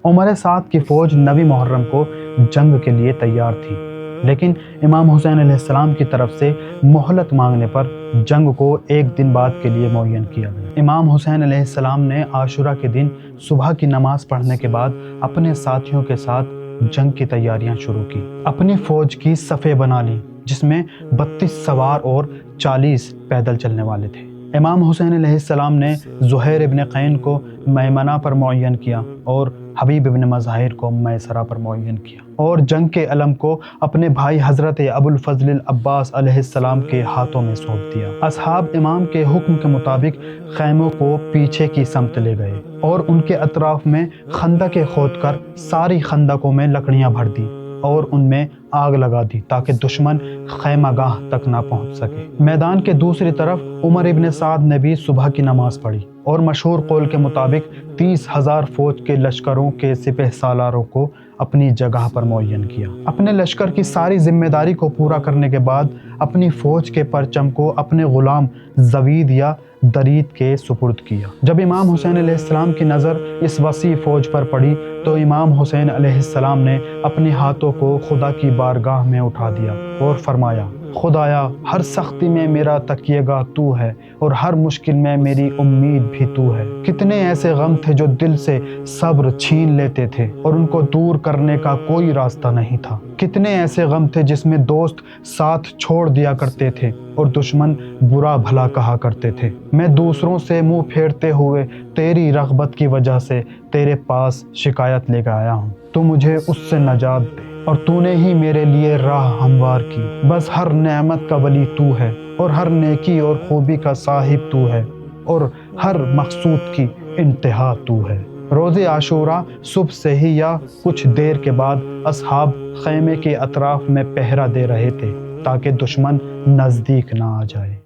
عمر سعد کی فوج 9 محرم کو جنگ کے لیے تیار تھی، لیکن امام حسین علیہ السلام کی طرف سے مہلت مانگنے پر جنگ کو 1 دن بعد کے لیے معین کیا گیا۔ امام حسین علیہ السلام نے عاشورہ کے دن صبح کی نماز پڑھنے کے بعد اپنے ساتھیوں کے ساتھ جنگ کی تیاریاں شروع کی۔ اپنی فوج کی صفیں بنا لی، جس میں 32 سوار اور 40 پیدل چلنے والے تھے۔ امام حسین علیہ السلام نے زہیر ابن قین کو میمنہ پر معین کیا اور حبیب ابن مظاہر کو میسرہ پر معین کیا، اور جنگ کے علم کو اپنے بھائی حضرت ابو الفضل العباس علیہ السلام کے ہاتھوں میں سونپ دیا۔ اصحاب امام کے حکم کے مطابق خیموں کو پیچھے کی سمت لے گئے اور ان کے اطراف میں خندقیں کھود کر ساری خندقوں میں لکڑیاں بھر دی اور ان میں آگ لگا دی تاکہ دشمن خیمہ گاہ تک نہ پہنچ سکے۔ میدان کے دوسری طرف عمر ابن سعد نے بھی صبح کی نماز پڑھی اور مشہور قول کے مطابق 30,000 فوج کے لشکروں کے سپہ سالاروں کو اپنی جگہ پر معین کیا۔ اپنے لشکر کی ساری ذمہ داری کو پورا کرنے کے بعد اپنی فوج کے پرچم کو اپنے غلام زوید یا درید کے سپرد کیا۔ جب امام حسین علیہ السلام کی نظر اس وسیع فوج پر پڑی تو امام حسین علیہ السلام نے اپنے ہاتھوں کو خدا کی بارگاہ میں اٹھا دیا اور فرمایا، خدایا، ہر سختی میں میرا تکیے گاہ تو ہے اور ہر مشکل میں میری امید بھی تو ہے۔ کتنے ایسے غم تھے جو دل سے صبر چھین لیتے تھے اور ان کو دور کرنے کا کوئی راستہ نہیں تھا۔ کتنے ایسے غم تھے جس میں دوست ساتھ چھوڑ دیا کرتے تھے اور دشمن برا بھلا کہا کرتے تھے۔ میں دوسروں سے منہ پھیرتے ہوئے تیری رغبت کی وجہ سے تیرے پاس شکایت لے کے آیا ہوں، تو مجھے اس سے نجات دے، اور تو نے ہی میرے لیے راہ ہموار کی۔ بس ہر نعمت کا ولی تو ہے اور ہر نیکی اور خوبی کا صاحب تو ہے اور ہر مقصود کی انتہا تو ہے۔ روز عاشورہ صبح سے ہی یا کچھ دیر کے بعد اصحاب خیمے کے اطراف میں پہرا دے رہے تھے تاکہ دشمن نزدیک نہ آ جائے۔